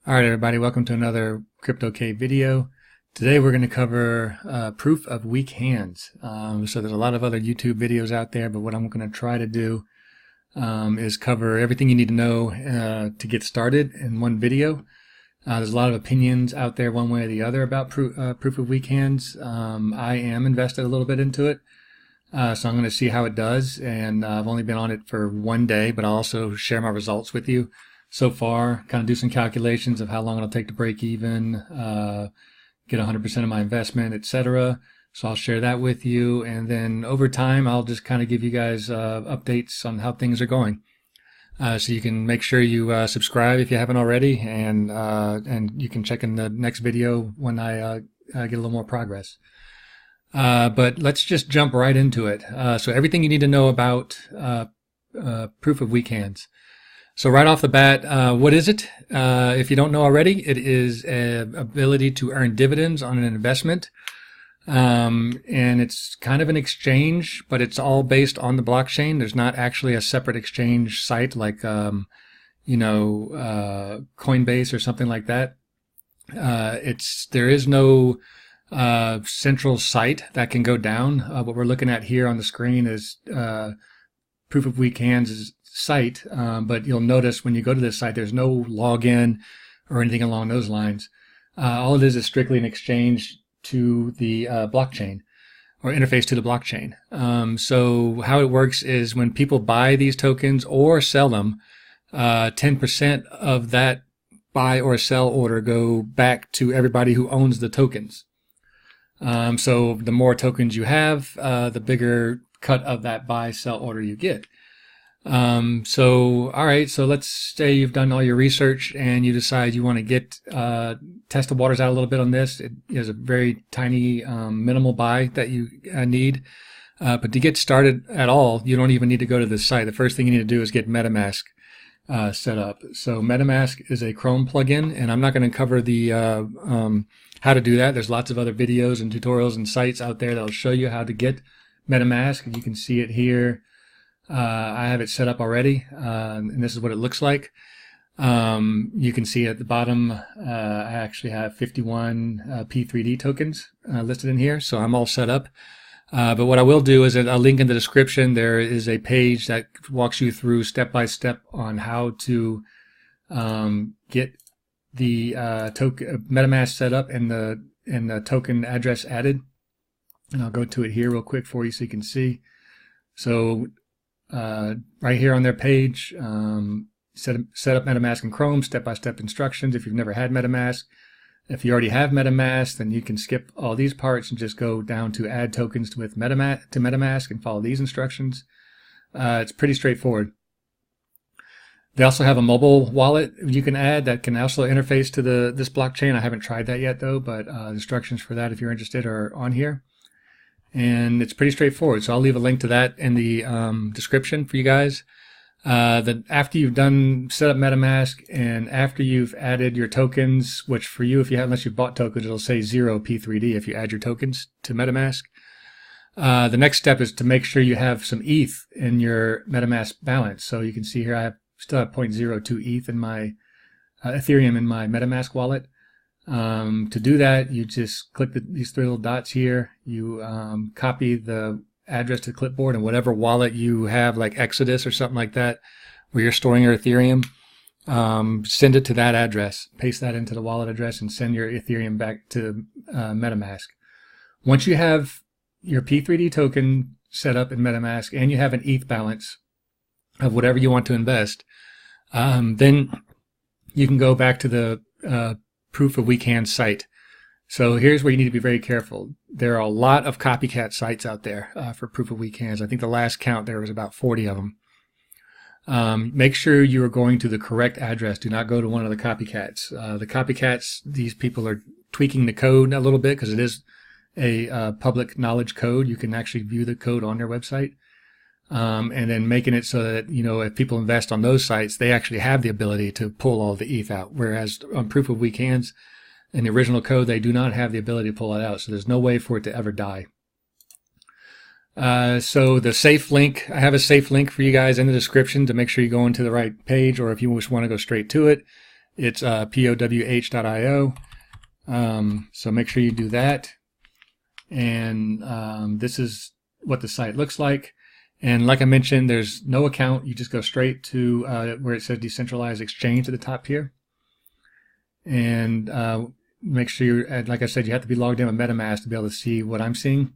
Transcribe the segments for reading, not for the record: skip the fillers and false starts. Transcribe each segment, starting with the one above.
All right, everybody, welcome to another Crypto Cave video. Today we're going to cover proof of weak hands. So there's a lot of other YouTube videos out there, but what I'm going to try to do is cover everything you need to know to get started in one video. There's a lot of opinions out there one way or the other about proof of weak hands. I am invested a little bit into it, so I'm going to see how it does, and I've only been on it for one day, but I'll also share my results with you so far, kind of do some calculations of how long it'll take to break even, get 100% of my investment, etc. So I'll share that with you, and then over time I'll just kind of give you guys updates on how things are going. So you can make sure you subscribe if you haven't already, and you can check in the next video when I get a little more progress. But let's just jump right into it. So everything you need to know about proof of weak hands. So right off the bat, what is it? If you don't know already, it is an ability to earn dividends on an investment. And it's kind of an exchange, but it's all based on the blockchain. There's not actually a separate exchange site like, Coinbase or something like that. There is no central site that can go down. What we're looking at here on the screen is proof of weak hands site, but you'll notice when you go to this site, there's no login or anything along those lines. All it is strictly an exchange to the blockchain or interface to the blockchain. So how it works is when people buy these tokens or sell them, 10% of that buy or sell order go back to everybody who owns the tokens. So the more tokens you have, the bigger cut of that buy sell order you get. All right, so let's say you've done all your research and you decide you want to get test the waters out a little bit on this. It is a very tiny minimal buy that you need, but to get started at all, you don't even need to go to this site. The first thing you need to do is get MetaMask set up. So MetaMask is a Chrome plugin, and I'm not going to cover the how to do that. There's lots of other videos and tutorials and sites out there that'll show you how to get MetaMask, and you can see it here. I have it set up already, and this is what it looks like. You can see at the bottom, I actually have 51 P3D tokens listed in here, so I'm all set up. But what I will do is a link in the description. There is a page that walks you through step by step on how to get the MetaMask set up and the token address added. And I'll go to it here real quick for you so you can see. So right here on their page, set up MetaMask in Chrome, step-by-step instructions if you've never had MetaMask. If you already have MetaMask, then you can skip all these parts and just go down to add tokens with MetaMask and follow these instructions. It's pretty straightforward. They also have a mobile wallet you can add that can also interface to this blockchain. I haven't tried that yet though, but instructions for that if you're interested are on here. And it's pretty straightforward. So I'll leave a link to that in the description for you guys. That after you've set up MetaMask and after you've added your tokens, which for you, unless you've bought tokens, it'll say 0 P3D if you add your tokens to MetaMask. The next step is to make sure you have some ETH in your MetaMask balance. So you can see here I still have 0.02 ETH in my Ethereum in my MetaMask wallet. To do that, you just click these three little dots here. You copy the address to the clipboard, and whatever wallet you have, like Exodus or something like that, where you're storing your Ethereum, send it to that address. Paste that into the wallet address and send your Ethereum back to MetaMask. Once you have your P3D token set up in MetaMask and you have an ETH balance of whatever you want to invest, then you can go back to the proof of weak hands site. So here's where you need to be very careful. There are a lot of copycat sites out there for proof of weak hands. I think the last count there was about 40 of them. Make sure you are going to the correct address. Do not go to one of the copycats. The copycats, these people are tweaking the code a little bit because it is a public knowledge code. You can actually view the code on their website. And then making it so that, if people invest on those sites, they actually have the ability to pull all the ETH out. Whereas on proof of weak hands, in the original code, they do not have the ability to pull it out. So there's no way for it to ever die. So the safe link, I have a safe link for you guys in the description to make sure you go into the right page, or if you just want to go straight to it, It's POWH.io. So make sure you do that. And this is what the site looks like. And like I mentioned, there's no account. You just go straight to where it says decentralized exchange at the top here. And make sure you're, like I said, you have to be logged in with MetaMask to be able to see what I'm seeing.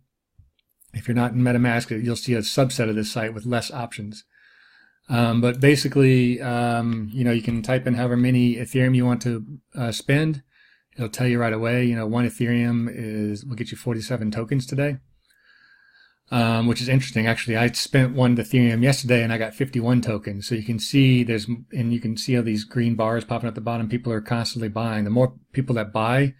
If you're not in MetaMask, you'll see a subset of this site with less options. But basically, you can type in however many Ethereum you want to spend. It'll tell you right away. 1 Ethereum will get you 47 tokens today, which is interesting. Actually, I spent 1 Ethereum yesterday and I got 51 tokens. So you can see you can see all these green bars popping at the bottom. People are constantly buying. The more people that buy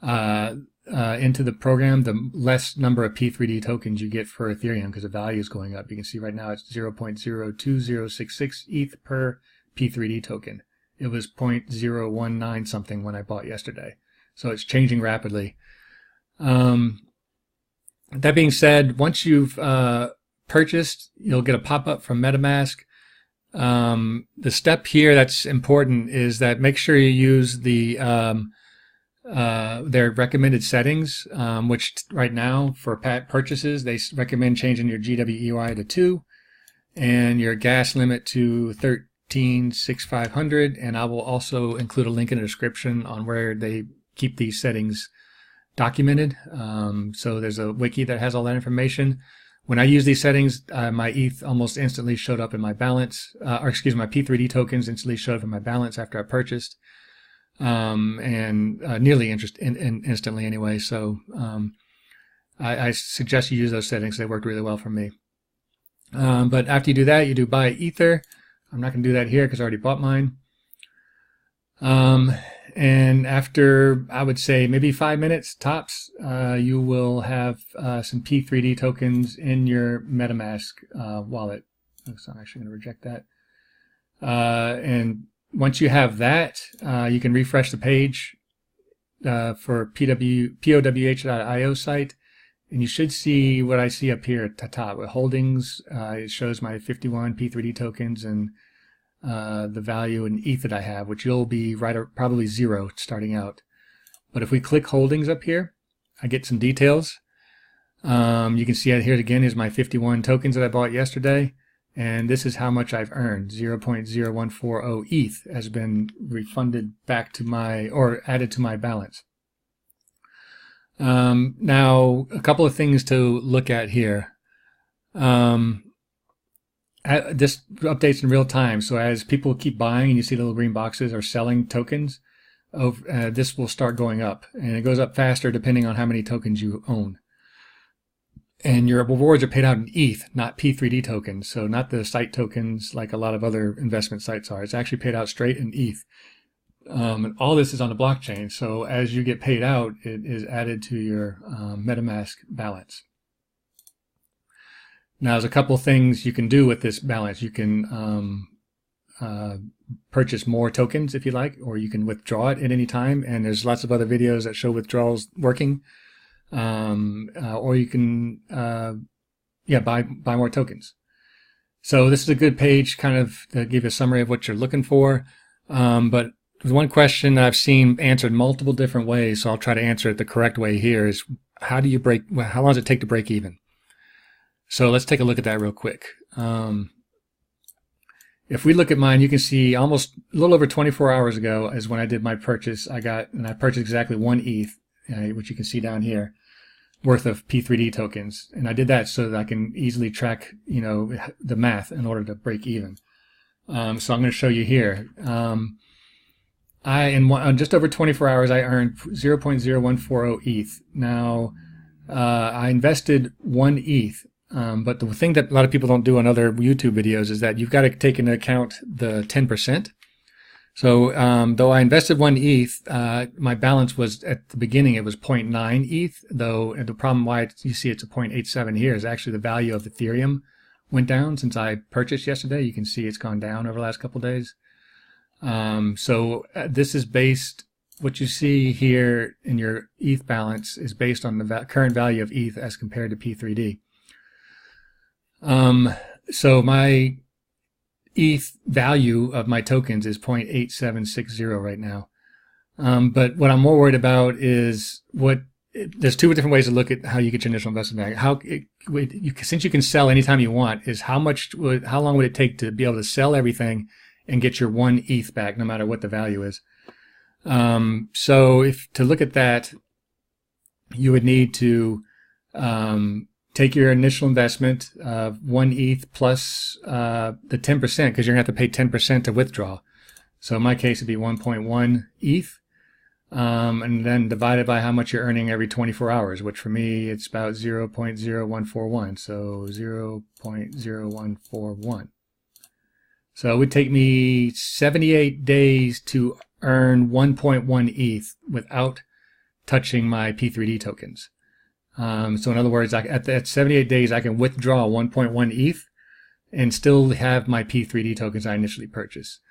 into the program, the less number of P3D tokens you get for Ethereum because the value is going up. You can see right now it's 0.02066 ETH per P3D token. It was 0.019 something when I bought yesterday. So it's changing rapidly. That being said, once you've purchased, you'll get a pop-up from MetaMask. The step here that's important is that make sure you use their recommended settings, which right now for purchases, they recommend changing your GWEY to 2 and your gas limit to 13,650. And I will also include a link in the description on where they keep these settings documented. So there's a wiki that has all that information. When I use these settings, my ETH almost instantly showed up in my balance, my P3D tokens instantly showed up in my balance after I purchased. And nearly instantly anyway. So I suggest you use those settings. They worked really well for me. But after you do that, you do buy Ether. I'm not going to do that here because I already bought mine. And after, I would say, maybe 5 minutes tops, you will have some P3D tokens in your MetaMask wallet. So I'm actually going to reject that. And once you have that, you can refresh the page for POWH.io site, and you should see what I see up here at the top with holdings. It shows my 51 P3D tokens and the value in ETH that I have, which will be probably 0 starting out. But if we click holdings up here, I get some details. You can see it here again is my 51 tokens that I bought yesterday. And this is how much I've earned. 0.0140 ETH has been refunded back to or added to my balance. Now, a couple of things to look at here. This updates in real time. So as people keep buying and you see little green boxes or selling tokens, this will start going up. And it goes up faster depending on how many tokens you own. And your rewards are paid out in ETH, not P3D tokens. So not the site tokens like a lot of other investment sites are. It's actually paid out straight in ETH. And all this is on the blockchain. So as you get paid out, it is added to your MetaMask balance. Now, there's a couple things you can do with this balance. You can purchase more tokens if you like, or you can withdraw it at any time. And there's lots of other videos that show withdrawals working. Or you can buy more tokens. So this is a good page kind of to give you a summary of what you're looking for. But there's one question that I've seen answered multiple different ways, so I'll try to answer it the correct way here is how long does it take to break even? So let's take a look at that real quick. If we look at mine, you can see almost a little over 24 hours ago is when I did my purchase. I purchased exactly 1 ETH, which you can see down here, worth of P3D tokens. And I did that so that I can easily track, the math in order to break even. So I'm going to show you here. In just over 24 hours, I earned 0.0140 ETH. Now, I invested 1 ETH. But the thing that a lot of people don't do on other YouTube videos is that you've got to take into account the 10%. So though I invested 1 ETH, my balance was at the beginning, it was 0.9 ETH, though the problem why you see it's a 0.87 here is actually the value of Ethereum went down since I purchased yesterday. You can see it's gone down over the last couple of days. This is based, what you see here in your ETH balance is based on the current value of ETH as compared to P3D. So my ETH value of my tokens is 0.8760 right now. But what I'm more worried about is there's two different ways to look at how you get your initial investment back. Since you can sell anytime you want, is how long would it take to be able to sell everything and get your 1 ETH back, no matter what the value is. So to look at that, you would need to take your initial investment of 1 ETH plus the 10%, because you're going to have to pay 10% to withdraw. So in my case, it'd be 1.1 ETH. And then divided by how much you're earning every 24 hours, which for me, it's about 0.0141. So 0.0141. So it would take me 78 days to earn 1.1 ETH without touching my P3D tokens. So in other words, at 78 days, I can withdraw 1.1 ETH and still have my P3D tokens I initially purchased.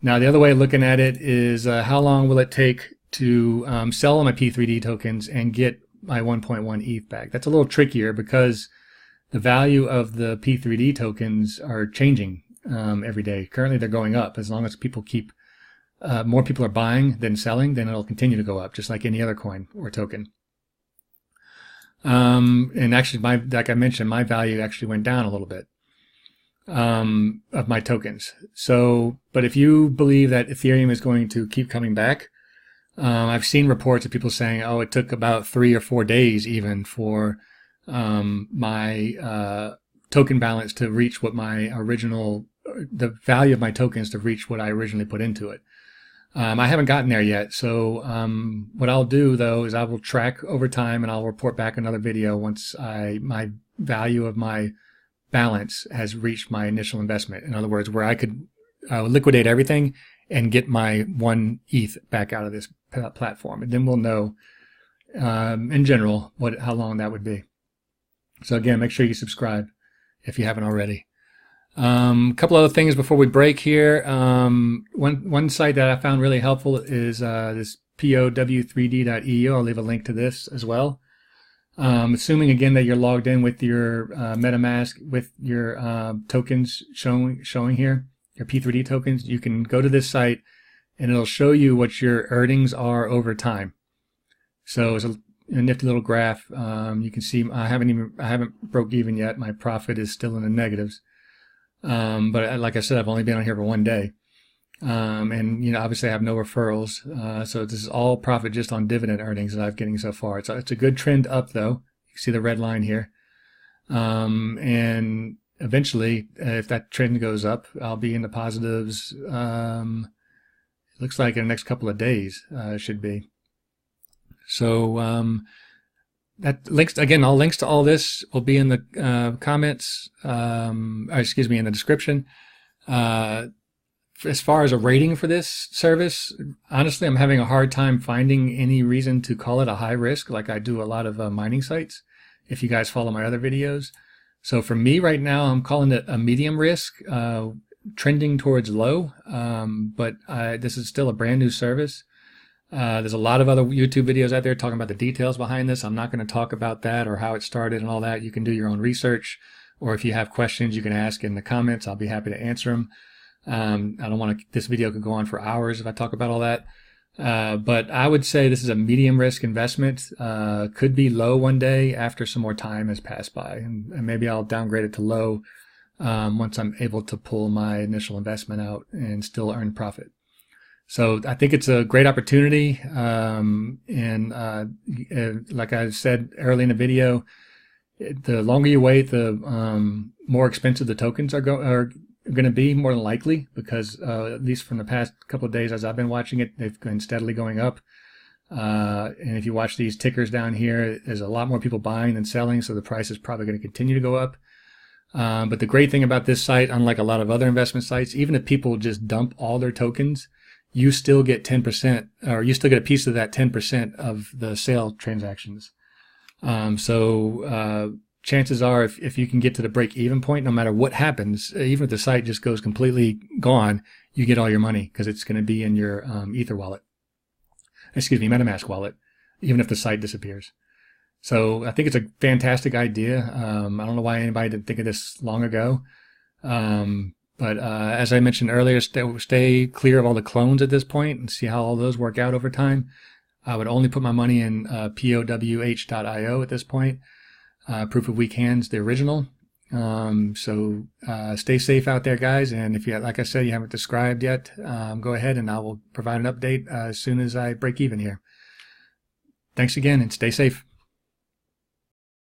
Now, the other way of looking at it is how long will it take to sell all my P3D tokens and get my 1.1 ETH back? That's a little trickier because the value of the P3D tokens are changing every day. Currently, they're going up. As long as people more people are buying than selling, then it'll continue to go up, just like any other coin or token. And actually, like I mentioned, my value actually went down a little bit of my tokens. So, but if you believe that Ethereum is going to keep coming back, I've seen reports of people saying, oh, it took about 3 or 4 days even for my token balance to reach what the value of my tokens to reach what I originally put into it. I haven't gotten there yet. So what I'll do, though, is I will track over time and I'll report back another video once my value of my balance has reached my initial investment. In other words, where I could liquidate everything and get my 1 ETH back out of this platform. And then we'll know, in general, how long that would be. So again, make sure you subscribe if you haven't already. A couple other things before we break here. One site that I found really helpful is this POWH3D.eu. I'll leave a link to this as well. Assuming again that you're logged in with your MetaMask with your tokens showing here, your P3D tokens, you can go to this site and it'll show you what your earnings are over time. So it's a nifty little graph. You can see I haven't broke even yet. My profit is still in the negatives. But like I said, I've only been on here for 1 day. And obviously I have no referrals. So this is all profit just on dividend earnings that I'm getting so far. It's a good trend up though. You can see the red line here. And eventually, if that trend goes up, I'll be in the positives. It looks like in the next couple of days, it should be. So, that links, again, all links to all this will be in the comments, in the description. As far as a rating for this service, honestly, I'm having a hard time finding any reason to call it a high risk like I do a lot of mining sites, if you guys follow my other videos. So for me right now, I'm calling it a medium risk, trending towards low, but this is still a brand new service. There's a lot of other YouTube videos out there talking about the details behind this. I'm not going to talk about that or how it started and all that. You can do your own research, or if you have questions, you can ask in the comments. I'll be happy to answer them. I don't want to, this video could go on for hours if I talk about all that. But I would say this is a medium risk investment. Could be low one day after some more time has passed by, and maybe I'll downgrade it to low once I'm able to pull my initial investment out and still earn profit. So I think it's a great opportunity. Like I said early in the video, the longer you wait, the more expensive the tokens are going to be, more than likely, because at least from the past couple of days as I've been watching it, they've been steadily going up. And if you watch these tickers down here, there's a lot more people buying than selling, so the price is probably going to continue to go up. But the great thing about this site, unlike a lot of other investment sites, even if people just dump all their tokens, you still get 10%, or you still get a piece of that 10% of the sale transactions. Chances are, if you can get to the break-even point, no matter what happens, even if the site just goes completely gone, you get all your money because it's going to be in your MetaMask wallet, even if the site disappears. So I think it's a fantastic idea. I don't know why anybody didn't think of this long ago. But as I mentioned earlier, stay clear of all the clones at this point and see how all those work out over time. I would only put my money in POWH.io at this point. Proof of Weak Hands, the original. So stay safe out there, guys. And if you, like I said, you haven't subscribed yet, go ahead and I will provide an update as soon as I break even here. Thanks again and stay safe.